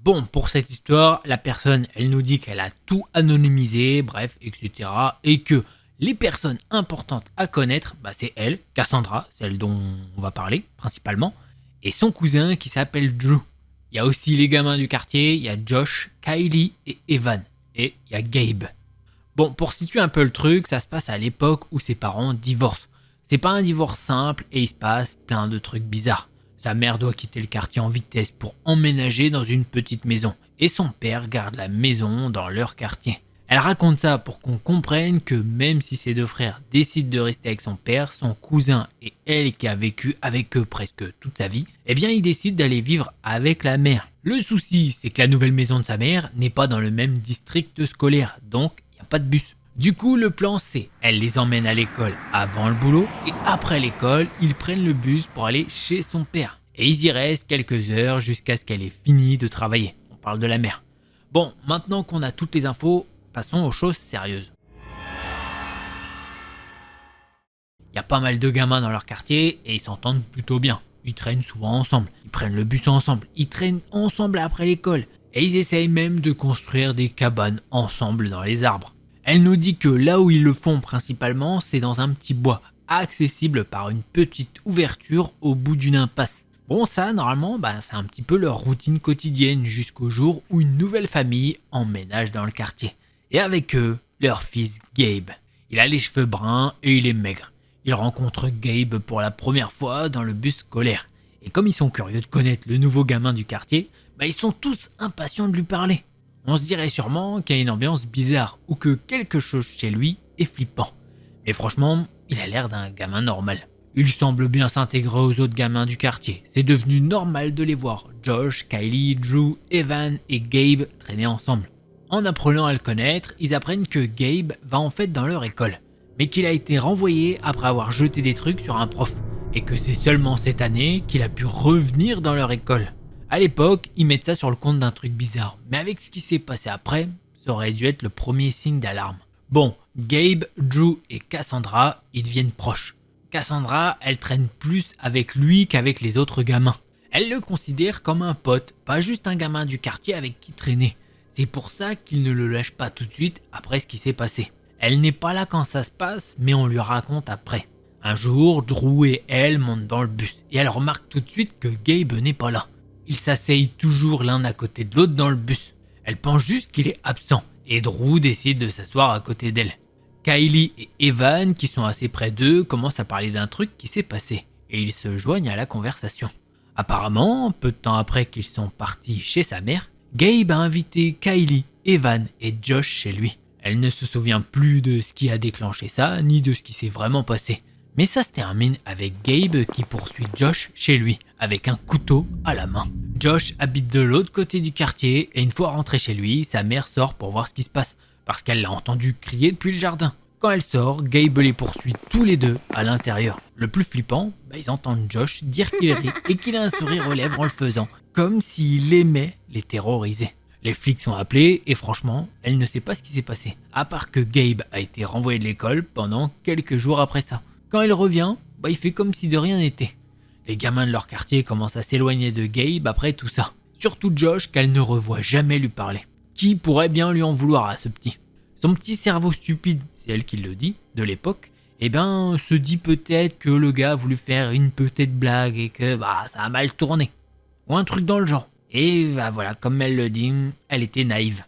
Bon, pour cette histoire, la personne, elle nous dit qu'elle a tout anonymisé, bref, etc. Et que les personnes importantes à connaître, c'est elle, Cassandra, celle dont on va parler principalement, et son cousin qui s'appelle Drew. Il y a aussi les gamins du quartier, il y a Josh, Kylie et Evan. Et il y a Gabe. Bon, pour situer un peu le truc, ça se passe à l'époque où ses parents divorcent. C'est pas un divorce simple et il se passe plein de trucs bizarres. Sa mère doit quitter le quartier en vitesse pour emménager dans une petite maison. Et son père garde la maison dans leur quartier. Elle raconte ça pour qu'on comprenne que même si ses deux frères décident de rester avec son père, son cousin et elle qui a vécu avec eux presque toute sa vie, ils décident d'aller vivre avec la mère. Le souci, c'est que la nouvelle maison de sa mère n'est pas dans le même district scolaire, donc il n'y a pas de bus. Du coup, le plan c'est, elle les emmène à l'école avant le boulot et après l'école, ils prennent le bus pour aller chez son père. Et ils y restent quelques heures jusqu'à ce qu'elle ait fini de travailler. On parle de la mère. Bon, maintenant qu'on a toutes les infos, passons aux choses sérieuses. Il y a pas mal de gamins dans leur quartier et ils s'entendent plutôt bien. Ils traînent souvent ensemble, ils prennent le bus ensemble, ils traînent ensemble après l'école et ils essayent même de construire des cabanes ensemble dans les arbres. Elle nous dit que là où ils le font principalement, c'est dans un petit bois, accessible par une petite ouverture au bout d'une impasse. Bon, ça, normalement, c'est un petit peu leur routine quotidienne jusqu'au jour où une nouvelle famille emménage dans le quartier. Et avec eux, leur fils Gabe. Il a les cheveux bruns et il est maigre. Il rencontre Gabe pour la première fois dans le bus scolaire. Et comme ils sont curieux de connaître le nouveau gamin du quartier, ils sont tous impatients de lui parler. On se dirait sûrement qu'il y a une ambiance bizarre ou que quelque chose chez lui est flippant. Mais franchement, il a l'air d'un gamin normal. Il semble bien s'intégrer aux autres gamins du quartier. C'est devenu normal de les voir. Josh, Kylie, Drew, Evan et Gabe traîner ensemble. En apprenant à le connaître, ils apprennent que Gabe va en fait dans leur école, mais qu'il a été renvoyé après avoir jeté des trucs sur un prof, et que c'est seulement cette année qu'il a pu revenir dans leur école. À l'époque, ils mettent ça sur le compte d'un truc bizarre, mais avec ce qui s'est passé après, ça aurait dû être le premier signe d'alarme. Bon, Gabe, Drew et Cassandra, ils deviennent proches. Cassandra, elle traîne plus avec lui qu'avec les autres gamins. Elle le considère comme un pote, pas juste un gamin du quartier avec qui traîner. C'est pour ça qu'il ne le lâche pas tout de suite après ce qui s'est passé. Elle n'est pas là quand ça se passe, mais on lui raconte après. Un jour, Drew et elle montent dans le bus et elle remarque tout de suite que Gabe n'est pas là. Ils s'asseyent toujours l'un à côté de l'autre dans le bus. Elle pense juste qu'il est absent et Drew décide de s'asseoir à côté d'elle. Kylie et Evan, qui sont assez près d'eux, commencent à parler d'un truc qui s'est passé et ils se joignent à la conversation. Apparemment, peu de temps après qu'ils sont partis chez sa mère, Gabe a invité Kylie, Evan et Josh chez lui. Elle ne se souvient plus de ce qui a déclenché ça, ni de ce qui s'est vraiment passé. Mais ça se termine avec Gabe qui poursuit Josh chez lui, avec un couteau à la main. Josh habite de l'autre côté du quartier et une fois rentré chez lui, sa mère sort pour voir ce qui se passe, parce qu'elle l'a entendu crier depuis le jardin. Quand elle sort, Gabe les poursuit tous les deux à l'intérieur. Le plus flippant, ils entendent Josh dire qu'il rit et qu'il a un sourire aux lèvres en le faisant, comme s'il aimait les terroriser. Les flics sont appelés et franchement, elle ne sait pas ce qui s'est passé, à part que Gabe a été renvoyé de l'école pendant quelques jours après ça. Quand il revient, il fait comme si de rien n'était. Les gamins de leur quartier commencent à s'éloigner de Gabe après tout ça. Surtout Josh qu'elle ne revoit jamais lui parler. Qui pourrait bien lui en vouloir à ce petit ? Son petit cerveau stupide, c'est elle qui le dit, de l'époque, se dit peut-être que le gars a voulu faire une petite blague et que ça a mal tourné. Ou un truc dans le genre. Et voilà, comme elle le dit, elle était naïve.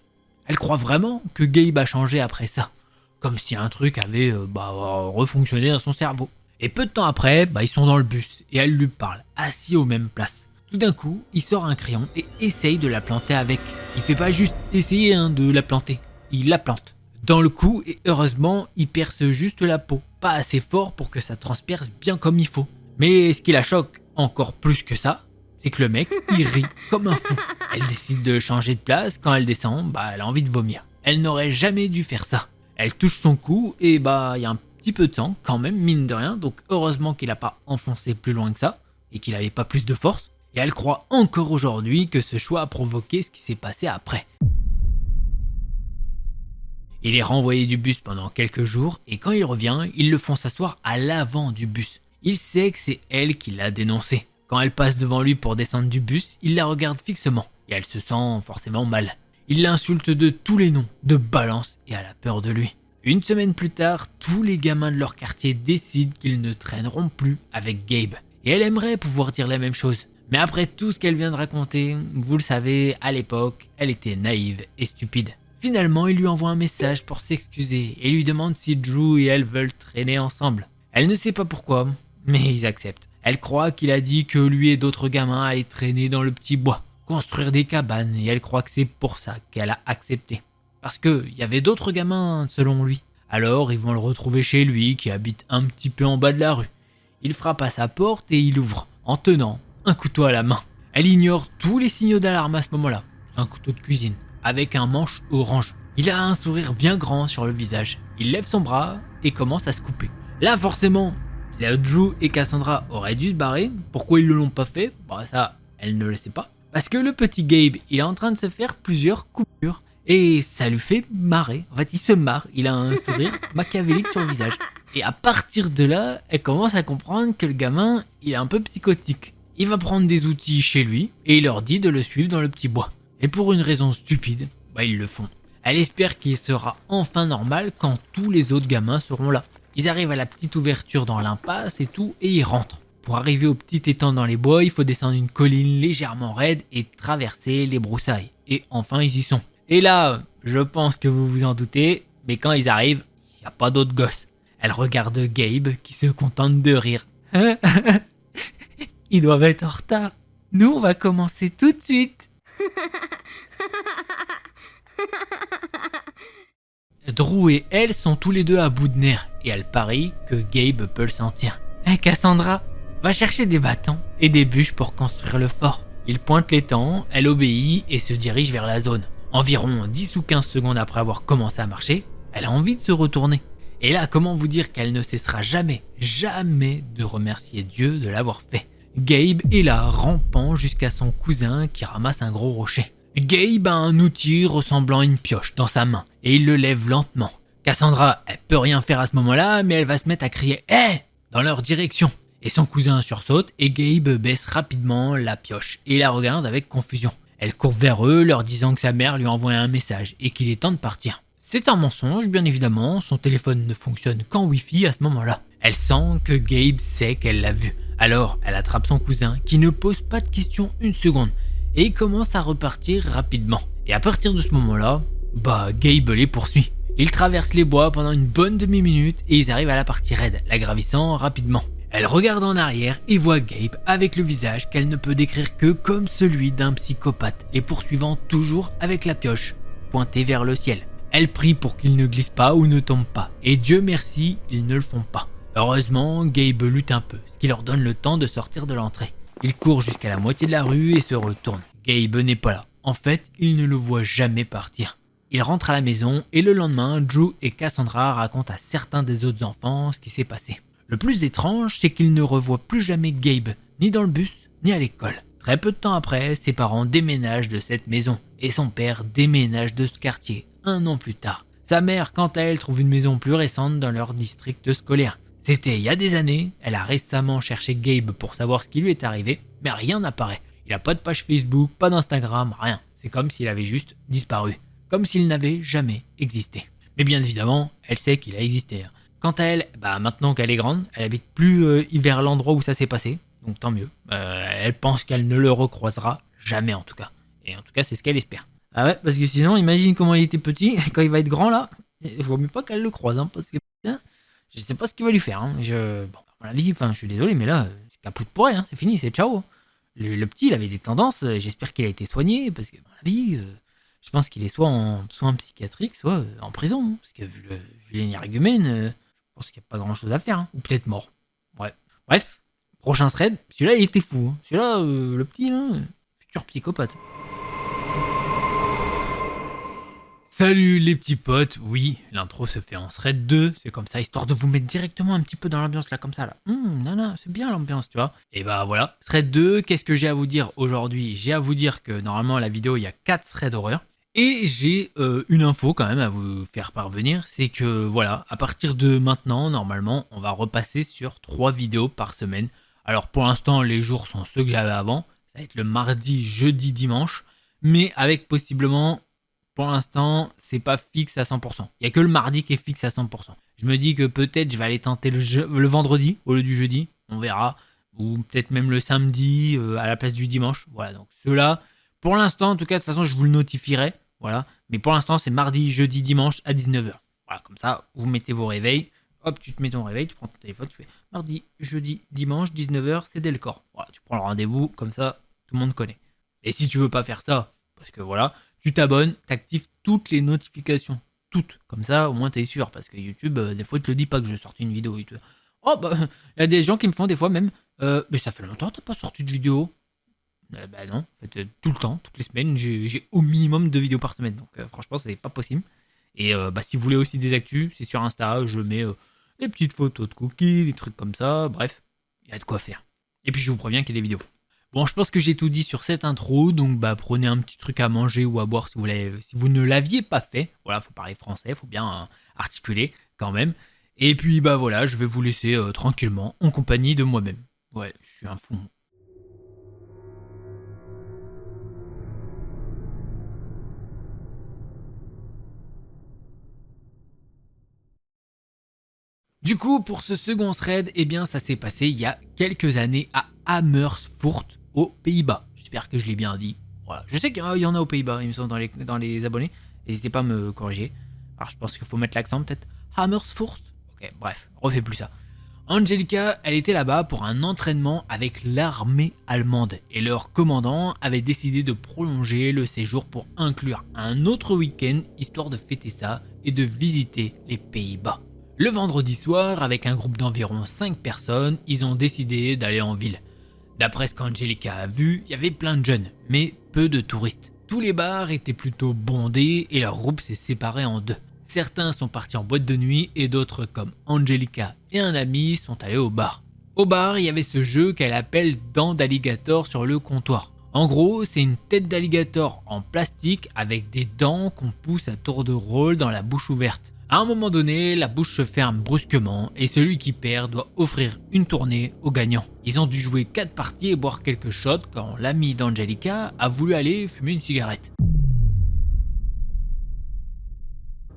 Elle croit vraiment que Gabe a changé après ça. Comme si un truc avait refonctionné dans son cerveau. Et peu de temps après, ils sont dans le bus et elle lui parle, assis aux mêmes places. Tout d'un coup, il sort un crayon et essaye de la planter avec. Il fait pas juste essayer de la planter, il la plante. Dans le coup, et heureusement, il perce juste la peau, pas assez fort pour que ça transperce bien comme il faut. Mais ce qui la choque encore plus que ça, c'est que le mec, il rit comme un fou. Elle décide de changer de place, quand elle descend, elle a envie de vomir. Elle n'aurait jamais dû faire ça. Elle touche son cou et il y a un petit peu de sang quand même, mine de rien, donc heureusement qu'il n'a pas enfoncé plus loin que ça et qu'il n'avait pas plus de force. Et elle croit encore aujourd'hui que ce choix a provoqué ce qui s'est passé après. Il est renvoyé du bus pendant quelques jours et quand il revient, ils le font s'asseoir à l'avant du bus. Il sait que c'est elle qui l'a dénoncé. Quand elle passe devant lui pour descendre du bus, il la regarde fixement. et elle se sent forcément mal. Il l'insulte de tous les noms, de balance, et elle a peur de lui. Une semaine plus tard, tous les gamins de leur quartier décident qu'ils ne traîneront plus avec Gabe. Et elle aimerait pouvoir dire la même chose. Mais après tout ce qu'elle vient de raconter, vous le savez, à l'époque, elle était naïve et stupide. Finalement, il lui envoie un message pour s'excuser et lui demande si Drew et elle veulent traîner ensemble. Elle ne sait pas pourquoi, mais ils acceptent. Elle croit qu'il a dit que lui et d'autres gamins allaient traîner dans le petit bois, construire des cabanes, et elle croit que c'est pour ça qu'elle a accepté. Parce qu'il y avait d'autres gamins selon lui. Alors ils vont le retrouver chez lui qui habite un petit peu en bas de la rue. Il frappe à sa porte et il ouvre en tenant un couteau à la main. Elle ignore tous les signaux d'alarme à ce moment-là. C'est un couteau de cuisine avec un manche orange. Il a un sourire bien grand sur le visage. Il lève son bras et commence à se couper. Là forcément, Drew et Cassandra auraient dû se barrer. Pourquoi ils ne l'ont pas fait? Bah ça, elle ne le sait pas. Parce que le petit Gabe, il est en train de se faire plusieurs coupures. Et ça lui fait marrer. En fait, il se marre. Il a un sourire machiavélique sur le visage. Et à partir de là, elle commence à comprendre que le gamin, il est un peu psychotique. Il va prendre des outils chez lui et il leur dit de le suivre dans le petit bois. Et pour une raison stupide, ils le font. Elle espère qu'il sera enfin normal quand tous les autres gamins seront là. Ils arrivent à la petite ouverture dans l'impasse et tout, et ils rentrent. Pour arriver au petit étang dans les bois, il faut descendre une colline légèrement raide et traverser les broussailles. Et enfin, ils y sont. Et là, je pense que vous vous en doutez, mais quand ils arrivent, il n'y a pas d'autres gosses. Elle regarde Gabe qui se contente de rire. Ils doivent être en retard. Nous, on va commencer tout de suite. Drew et elle sont tous les deux à bout de nerfs et elle parie que Gabe peut le sentir. Cassandra, va chercher des bâtons et des bûches pour construire le fort. Il pointe l'étang, elle obéit et se dirige vers la zone. Environ 10 ou 15 secondes après avoir commencé à marcher, elle a envie de se retourner. Et là, comment vous dire qu'elle ne cessera jamais de remercier Dieu de l'avoir fait. Gabe est là, rampant jusqu'à son cousin qui ramasse un gros rocher. Gabe a un outil ressemblant à une pioche dans sa main et il le lève lentement. Cassandra, elle peut rien faire à ce moment-là, mais elle va se mettre à crier « Hé !» dans leur direction. Et son cousin sursaute et Gabe baisse rapidement la pioche et la regarde avec confusion. Elle court vers eux, leur disant que sa mère lui a envoyé un message et qu'il est temps de partir. C'est un mensonge, bien évidemment, son téléphone ne fonctionne qu'en Wi-Fi à ce moment-là. Elle sent que Gabe sait qu'elle l'a vu. Alors, elle attrape son cousin, qui ne pose pas de questions une seconde, et il commence à repartir rapidement. Et à partir de ce moment-là, Gabe les poursuit. Ils traversent les bois pendant une bonne demi-minute et ils arrivent à la partie raide, la gravissant rapidement. Elle regarde en arrière et voit Gabe avec le visage qu'elle ne peut décrire que comme celui d'un psychopathe, les poursuivant toujours avec la pioche, pointée vers le ciel. Elle prie pour qu'ils ne glissent pas ou ne tombent pas, et Dieu merci, ils ne le font pas. Heureusement, Gabe lutte un peu, ce qui leur donne le temps de sortir de l'entrée. Il court jusqu'à la moitié de la rue et se retourne. Gabe n'est pas là. En fait, il ne le voit jamais partir. Il rentre à la maison et le lendemain, Drew et Cassandra racontent à certains des autres enfants ce qui s'est passé. Le plus étrange, c'est qu'ils ne revoient plus jamais Gabe, ni dans le bus, ni à l'école. Très peu de temps après, ses parents déménagent de cette maison et son père déménage de ce quartier 1 an plus tard. Sa mère, quant à elle, trouve une maison plus récente dans leur district scolaire. C'était il y a des années, elle a récemment cherché Gabe pour savoir ce qui lui est arrivé, mais rien n'apparaît. Il n'a pas de page Facebook, pas d'Instagram, rien. C'est comme s'il avait juste disparu. Comme s'il n'avait jamais existé. Mais bien évidemment, elle sait qu'il a existé. Quant à elle, maintenant qu'elle est grande, elle habite plus vers l'endroit où ça s'est passé, donc tant mieux. Elle pense qu'elle ne le recroisera jamais en tout cas. Et en tout cas, c'est ce qu'elle espère. Ah ouais, parce que sinon, imagine comment il était petit, quand il va être grand là, il vaut mieux pas qu'elle le croise, parce que je sais pas ce qu'il va lui faire. À mon avis, je suis désolé, mais là, c'est capote pour elle, c'est fini, c'est ciao. Le petit, il avait des tendances, j'espère qu'il a été soigné, parce que, à mon avis, je pense qu'il est soit en soins psychiatriques, soit en prison, parce que vu l'énergumène, je pense qu'il n'y a pas grand chose à faire, ou peut-être mort. Ouais. Bref, prochain thread, celui-là, il était fou. Celui-là, le petit, futur psychopathe. Salut les petits potes, oui, l'intro se fait en thread 2, c'est comme ça, histoire de vous mettre directement un petit peu dans l'ambiance là, comme ça là. Non, c'est bien l'ambiance, tu vois. Et voilà, thread 2, qu'est-ce que j'ai à vous dire aujourd'hui? J'ai à vous dire que normalement la vidéo, il y a 4 threads d'horreur. Et j'ai une info quand même à vous faire parvenir, c'est que voilà, à partir de maintenant, normalement, on va repasser sur 3 vidéos par semaine. Alors pour l'instant, les jours sont ceux que j'avais avant, ça va être le mardi, jeudi, dimanche. mais avec possiblement, pour l'instant, c'est pas fixe à 100%. Il y a que le mardi qui est fixe à 100%. Je me dis que peut-être je vais aller tenter le vendredi au lieu du jeudi, on verra, ou peut-être même le samedi à la place du dimanche. Voilà, donc ceux-là, pour l'instant, en tout cas, de toute façon, je vous le notifierai, voilà, mais pour l'instant, c'est mardi, jeudi, dimanche à 19h. Voilà, comme ça, vous mettez vos réveils, hop, tu te mets ton réveil, tu prends ton téléphone, tu fais mardi, jeudi, dimanche, 19h, c'est Delcor. Voilà, tu prends le rendez-vous, comme ça, tout le monde connaît. Et si tu veux pas faire ça, parce que voilà, tu t'abonnes, t'actives toutes les notifications. Toutes. Comme ça, au moins, t'es sûr. Parce que YouTube, des fois, il te le dit pas que je sorti une vidéo. Oh, bah, il y a des gens qui me font des fois même, mais ça fait longtemps que t'as pas sorti de vidéo. Bah non, en fait, tout le temps, toutes les semaines, j'ai au minimum 2 vidéos par semaine. Donc franchement, c'est pas possible. Et bah, si vous voulez aussi des actus, c'est sur Insta, je mets des petites photos de cookies, des trucs comme ça. Bref, il y a de quoi faire. Et puis je vous préviens qu'il y a des vidéos. Bon, je pense que j'ai tout dit sur cette intro, donc bah prenez un petit truc à manger ou à boire si vous ne l'aviez pas fait. Voilà, faut parler français, faut bien articuler quand même. Et puis bah voilà, je vais vous laisser tranquillement en compagnie de moi-même. Ouais, je suis un fou. Du coup, pour ce second thread, eh bien ça s'est passé il y a quelques années à Amersfoort, aux Pays-Bas. J'espère que je l'ai bien dit. Voilà. Je sais qu'il y en a aux Pays-Bas, il me semble, dans les abonnés. N'hésitez pas à me corriger. Alors je pense qu'il faut mettre l'accent peut-être. Amersfoort. Ok, bref, refais plus ça. Angelica, elle était là-bas pour un entraînement avec l'armée allemande et leur commandant avait décidé de prolonger le séjour pour inclure un autre week-end histoire de fêter ça et de visiter les Pays-Bas. Le vendredi soir, avec un groupe d'environ 5 personnes, ils ont décidé d'aller en ville. D'après ce qu'Angelica a vu, il y avait plein de jeunes, mais peu de touristes. Tous les bars étaient plutôt bondés et leur groupe s'est séparé en deux. Certains sont partis en boîte de nuit et d'autres comme Angelica et un ami sont allés au bar. Au bar, il y avait ce jeu qu'elle appelle dents d'alligator sur le comptoir. En gros, c'est une tête d'alligator en plastique avec des dents qu'on pousse à tour de rôle dans la bouche ouverte. À un moment donné, la bouche se ferme brusquement et celui qui perd doit offrir une tournée au gagnant. Ils ont dû jouer 4 parties et boire quelques shots quand l'ami d'Angelica a voulu aller fumer une cigarette.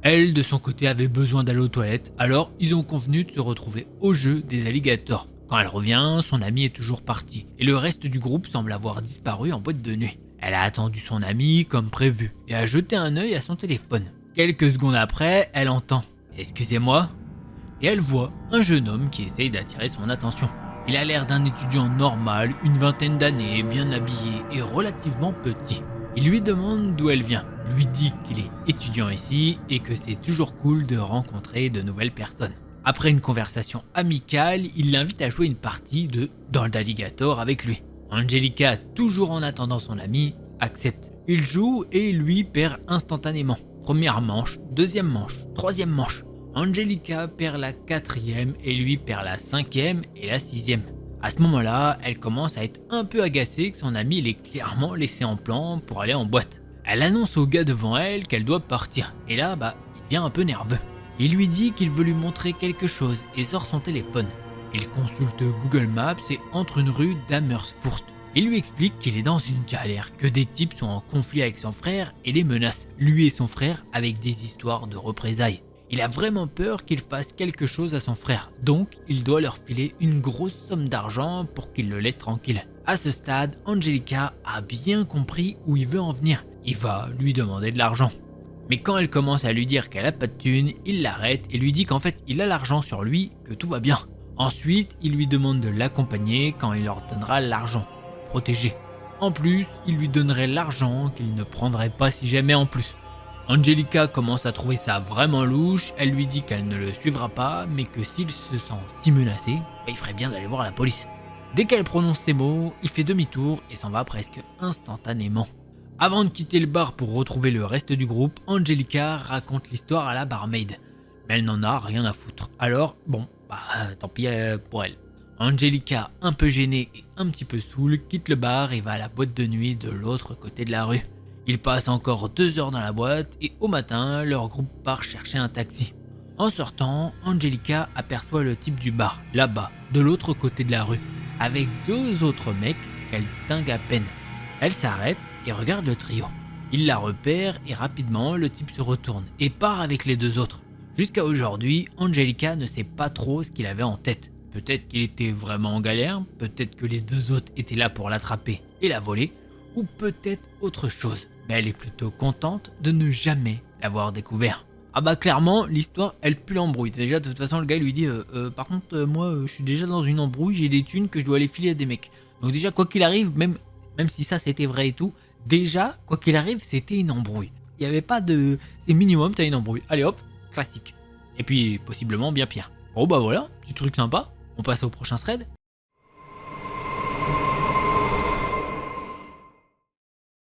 Elle, de son côté, avait besoin d'aller aux toilettes, alors ils ont convenu de se retrouver au jeu des alligators. Quand elle revient, son ami est toujours parti, et le reste du groupe semble avoir disparu en boîte de nuit. Elle a attendu son ami comme prévu, et a jeté un œil à son téléphone. Quelques secondes après, elle entend « Excusez-moi » et elle voit un jeune homme qui essaye d'attirer son attention. Il a l'air d'un étudiant normal, une vingtaine d'années, bien habillé et relativement petit. Il lui demande d'où elle vient, lui dit qu'il est étudiant ici et que c'est toujours cool de rencontrer de nouvelles personnes. Après une conversation amicale, il l'invite à jouer une partie de Dans d'Alligator avec lui. Angelica, toujours en attendant son ami, accepte. Il joue et lui perd instantanément. Première manche, deuxième manche, troisième manche. Angelica perd la 4e et lui perd la 5e et la 6e. À ce moment-là, elle commence à être un peu agacée que son ami l'ait clairement laissé en plan pour aller en boîte. Elle annonce au gars devant elle qu'elle doit partir. Et là, il devient un peu nerveux. Il lui dit qu'il veut lui montrer quelque chose et sort son téléphone. Il consulte Google Maps et entre une rue d'Amersfoort. Il lui explique qu'il est dans une galère, que des types sont en conflit avec son frère et les menacent, lui et son frère, avec des histoires de représailles. Il a vraiment peur qu'il fasse quelque chose à son frère, donc il doit leur filer une grosse somme d'argent pour qu'il le laisse tranquille. À ce stade, Angelica a bien compris où il veut en venir. Il va lui demander de l'argent. Mais quand elle commence à lui dire qu'elle a pas de thunes, il l'arrête et lui dit qu'en fait il a l'argent sur lui, que tout va bien. Ensuite, il lui demande de l'accompagner quand il leur donnera l'argent, protégé. En plus, il lui donnerait l'argent qu'il ne prendrait pas si jamais en plus. Angelica commence à trouver ça vraiment louche, elle lui dit qu'elle ne le suivra pas, mais que s'il se sent si menacé, il ferait bien d'aller voir la police. Dès qu'elle prononce ces mots, il fait demi-tour et s'en va presque instantanément. Avant de quitter le bar pour retrouver le reste du groupe, Angelica raconte l'histoire à la barmaid. Mais elle n'en a rien à foutre. Alors, tant pis pour elle. Angelica, un peu gênée et un petit peu saoule, quitte le bar et va à la boîte de nuit de l'autre côté de la rue. Ils passent encore 2 heures dans la boîte et au matin, leur groupe part chercher un taxi. En sortant, Angelica aperçoit le type du bar, là-bas, de l'autre côté de la rue, avec 2 autres mecs qu'elle distingue à peine. Elle s'arrête et regarde le trio. Il la repère et rapidement le type se retourne et part avec les deux autres. Jusqu'à aujourd'hui, Angelica ne sait pas trop ce qu'il avait en tête. Peut-être qu'il était vraiment en galère, peut-être que les deux autres étaient là pour l'attraper et la voler, ou peut-être autre chose. Mais elle est plutôt contente de ne jamais l'avoir découvert. Ah bah clairement, l'histoire, elle pue l'embrouille. Déjà, de toute façon, le gars lui dit par contre, moi, je suis déjà dans une embrouille, j'ai des thunes que je dois aller filer à des mecs. Donc déjà, quoi qu'il arrive, même si ça c'était vrai et tout, déjà, quoi qu'il arrive, c'était une embrouille. Il n'y avait pas de... C'est minimum, t'as une embrouille. Allez hop, classique. Et puis, possiblement bien pire. Bon bah voilà, petit truc sympa. On passe au prochain thread.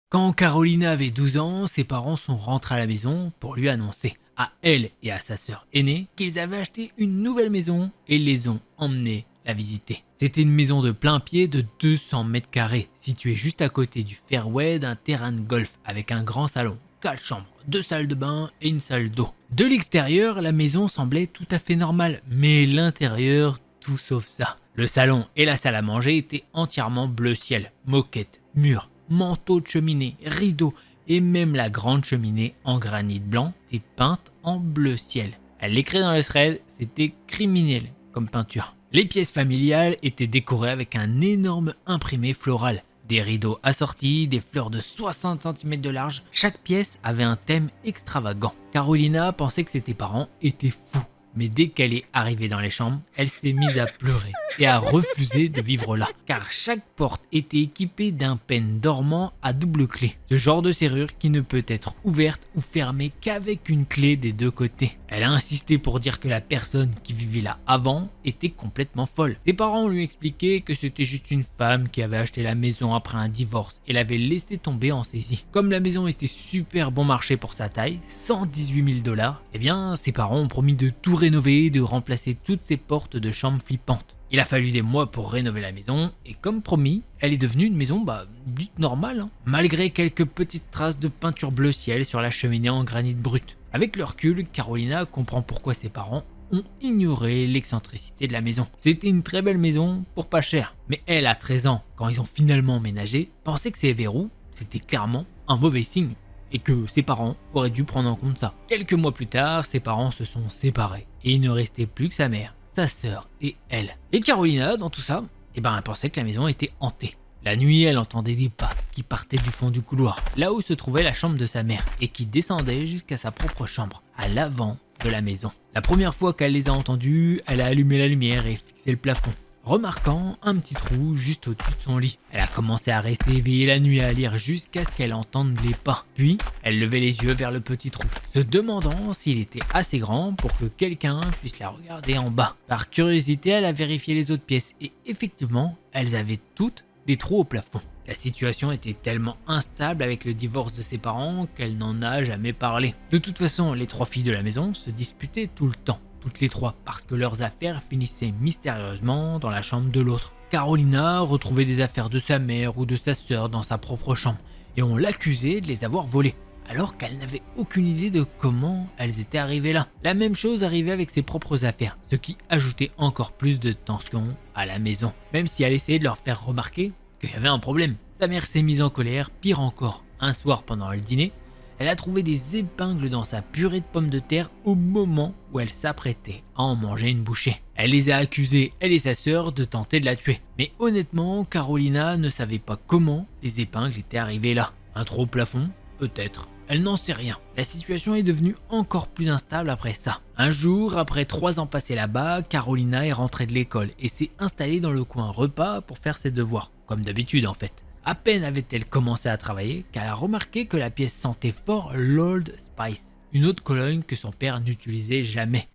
Quand Carolina avait 12 ans, ses parents sont rentrés à la maison pour lui annoncer, à elle et à sa sœur aînée, qu'ils avaient acheté une nouvelle maison et les ont emmenés la visiter. C'était une maison de plein pied de 200 mètres carrés, située juste à côté du fairway d'un terrain de golf avec un grand salon, 4 chambres, 2 salles de bain et une salle d'eau. De l'extérieur, la maison semblait tout à fait normale, mais l'intérieur, tout sauf ça. Le salon et la salle à manger étaient entièrement bleu ciel, moquette, murs, manteaux de cheminée, rideaux et même la grande cheminée en granit blanc était peinte en bleu ciel. Elle l'écrit dans le thread, c'était criminel comme peinture. Les pièces familiales étaient décorées avec un énorme imprimé floral, des rideaux assortis, des fleurs de 60 cm de large. Chaque pièce avait un thème extravagant. Carolina pensait que ses parents étaient fous. Mais dès qu'elle est arrivée dans les chambres, elle s'est mise à pleurer et à refuser de vivre là. Car chaque porte était équipée d'un pen dormant à double clé. Ce genre de serrure qui ne peut être ouverte ou fermée qu'avec une clé des deux côtés. Elle a insisté pour dire que la personne qui vivait là avant était complètement folle. Ses parents lui expliquaient que c'était juste une femme qui avait acheté la maison après un divorce et l'avait laissée tomber en saisie. Comme la maison était super bon marché pour sa taille, 118 000 $, eh bien ses parents ont promis de tout rénover et de remplacer toutes ses portes de chambre flippantes. Il a fallu des mois pour rénover la maison et comme promis, elle est devenue une maison dite normale, malgré quelques petites traces de peinture bleu ciel sur la cheminée en granit brut. Avec le recul, Carolina comprend pourquoi ses parents ont ignoré l'excentricité de la maison. C'était une très belle maison pour pas cher. Mais elle, à 13 ans, quand ils ont finalement emménagé, pensait que ces verrous, c'était clairement un mauvais signe et que ses parents auraient dû prendre en compte ça. Quelques mois plus tard, ses parents se sont séparés et il ne restait plus que sa mère, sa sœur et elle. Et Carolina, dans tout ça, elle pensait que la maison était hantée. La nuit, elle entendait des pas qui partaient du fond du couloir, là où se trouvait la chambre de sa mère, et qui descendaient jusqu'à sa propre chambre, à l'avant de la maison. La première fois qu'elle les a entendus, elle a allumé la lumière et fixé le plafond, remarquant un petit trou juste au-dessus de son lit. Elle a commencé à rester éveillée la nuit à lire jusqu'à ce qu'elle entende les pas. Puis, elle levait les yeux vers le petit trou, se demandant s'il était assez grand pour que quelqu'un puisse la regarder en bas. Par curiosité, elle a vérifié les autres pièces et effectivement, elles avaient toutes des trous au plafond. La situation était tellement instable avec le divorce de ses parents qu'elle n'en a jamais parlé. De toute façon, les 3 filles de la maison se disputaient tout le temps, toutes les 3, parce que leurs affaires finissaient mystérieusement dans la chambre de l'autre. Carolina retrouvait des affaires de sa mère ou de sa sœur dans sa propre chambre, et on l'accusait de les avoir volées, alors qu'elle n'avait aucune idée de comment elles étaient arrivées là. La même chose arrivait avec ses propres affaires, ce qui ajoutait encore plus de tension à la maison, même si elle essayait de leur faire remarquer qu'il y avait un problème. Sa mère s'est mise en colère, pire encore. Un soir pendant le dîner, elle a trouvé des épingles dans sa purée de pommes de terre au moment où elle s'apprêtait à en manger une bouchée. Elle les a accusés, elle et sa sœur, de tenter de la tuer. Mais honnêtement, Carolina ne savait pas comment les épingles étaient arrivées là. Un trou au plafond? Peut-être. Elle n'en sait rien. La situation est devenue encore plus instable après ça. Un jour, après 3 ans passés là-bas, Carolina est rentrée de l'école et s'est installée dans le coin repas pour faire ses devoirs. Comme d'habitude en fait. À peine avait-elle commencé à travailler qu'elle a remarqué que la pièce sentait fort l'Old Spice, une autre cologne que son père n'utilisait jamais.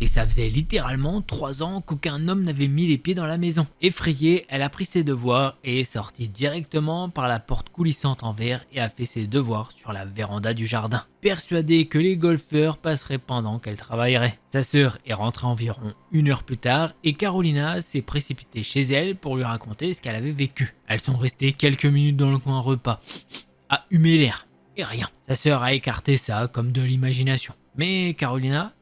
Et ça faisait littéralement 3 ans qu'aucun homme n'avait mis les pieds dans la maison. Effrayée, elle a pris ses devoirs et est sortie directement par la porte coulissante en verre et a fait ses devoirs sur la véranda du jardin, persuadée que les golfeurs passeraient pendant qu'elle travaillerait. Sa sœur est rentrée environ 1 heure plus tard et Carolina s'est précipitée chez elle pour lui raconter ce qu'elle avait vécu. Elles sont restées quelques minutes dans le coin repas, à humer l'air, et rien. Sa sœur a écarté ça comme de l'imagination. Mais Carolina,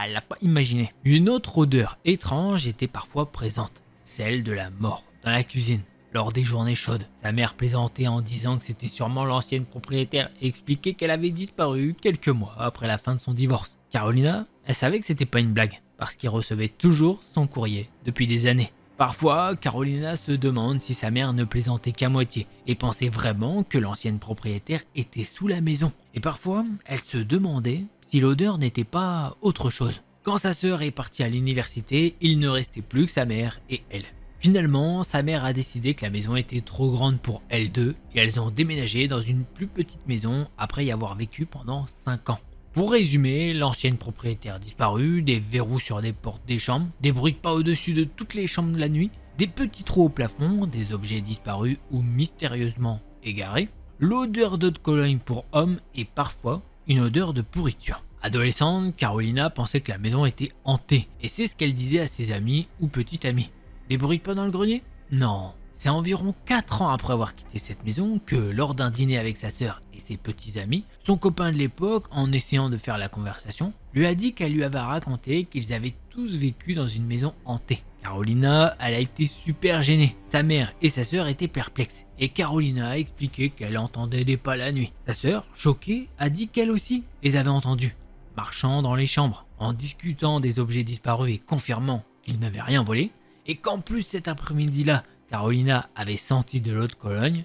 elle l'a pas imaginé. Une autre odeur étrange était parfois présente, celle de la mort, dans la cuisine. lors des journées chaudes. Sa mère plaisantait en disant que c'était sûrement l'ancienne propriétaire et expliquait qu'elle avait disparu quelques mois après la fin de son divorce. Carolina, elle savait que c'était pas une blague, parce qu'il recevait toujours son courrier depuis des années. Parfois, Carolina se demande si sa mère ne plaisantait qu'à moitié et pensait vraiment que l'ancienne propriétaire était sous la maison. Et parfois, elle se demandait si l'odeur n'était pas autre chose. Quand sa sœur est partie à l'université, il ne restait plus que sa mère et elle. Finalement, sa mère a décidé que la maison était trop grande pour elles deux et elles ont déménagé dans une plus petite maison après y avoir vécu pendant 5 ans. Pour résumer, l'ancienne propriétaire disparue, des verrous sur des portes des chambres, des bruits de pas au-dessus de toutes les chambres de la nuit, des petits trous au plafond, des objets disparus ou mystérieusement égarés, l'odeur d'eau de Cologne pour hommes et parfois une odeur de pourriture. Adolescente, Carolina pensait que la maison était hantée et c'est ce qu'elle disait à ses amis ou petites amies. Des bruits de pas dans le grenier? Non. C'est environ 4 ans après avoir quitté cette maison que, lors d'un dîner avec sa sœur et ses petits amis, son copain de l'époque, en essayant de faire la conversation, lui a dit qu'elle lui avait raconté qu'ils avaient tous vécu dans une maison hantée. Carolina, elle a été super gênée. Sa mère et sa sœur étaient perplexes et Carolina a expliqué qu'elle entendait des pas la nuit. Sa sœur, choquée, a dit qu'elle aussi les avait entendus, marchant dans les chambres, en discutant des objets disparus et confirmant qu'ils n'avaient rien volé, et qu'en plus cet après-midi-là, Carolina avait senti de l'eau de Cologne,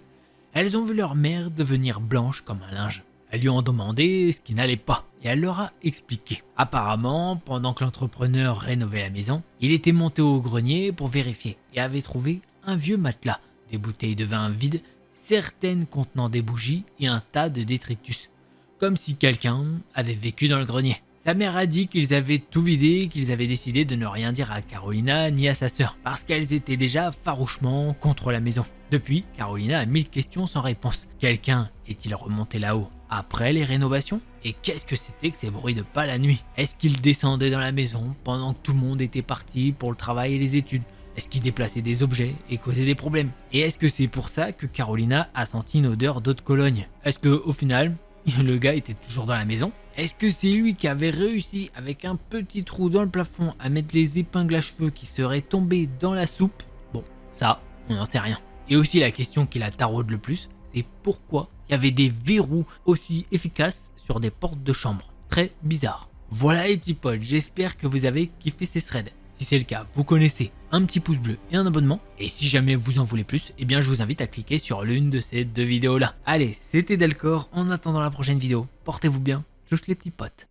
elles ont vu leur mère devenir blanche comme un linge. Elles lui ont demandé ce qui n'allait pas et elle leur a expliqué. Apparemment, pendant que l'entrepreneur rénovait la maison, il était monté au grenier pour vérifier et avait trouvé un vieux matelas, des bouteilles de vin vides, certaines contenant des bougies et un tas de détritus. Comme si quelqu'un avait vécu dans le grenier. Sa mère a dit qu'ils avaient tout vidé et qu'ils avaient décidé de ne rien dire à Carolina ni à sa sœur, parce qu'elles étaient déjà farouchement contre la maison. Depuis, Carolina a 1000 questions sans réponse. Quelqu'un est-il remonté là-haut après les rénovations? Et qu'est-ce que c'était que ces bruits de pas la nuit? Est-ce qu'il descendait dans la maison pendant que tout le monde était parti pour le travail et les études? Est-ce qu'il déplaçait des objets et causait des problèmes? Et est-ce que c'est pour ça que Carolina a senti une odeur d'eau de Cologne? Est-ce que au final, le gars était toujours dans la maison? Est-ce que c'est lui qui avait réussi avec un petit trou dans le plafond à mettre les épingles à cheveux qui seraient tombées dans la soupe? Bon, ça, on n'en sait rien. Et aussi la question qui la taraude le plus, c'est pourquoi il y avait des verrous aussi efficaces sur des portes de chambre. Très bizarre. Voilà les petits potes, j'espère que vous avez kiffé ces threads. Si c'est le cas, vous connaissez un petit pouce bleu et un abonnement. Et si jamais vous en voulez plus, eh bien je vous invite à cliquer sur l'une de ces 2 vidéos là. Allez, c'était Delcor, en attendant la prochaine vidéo, portez-vous bien. Juste les petits potes.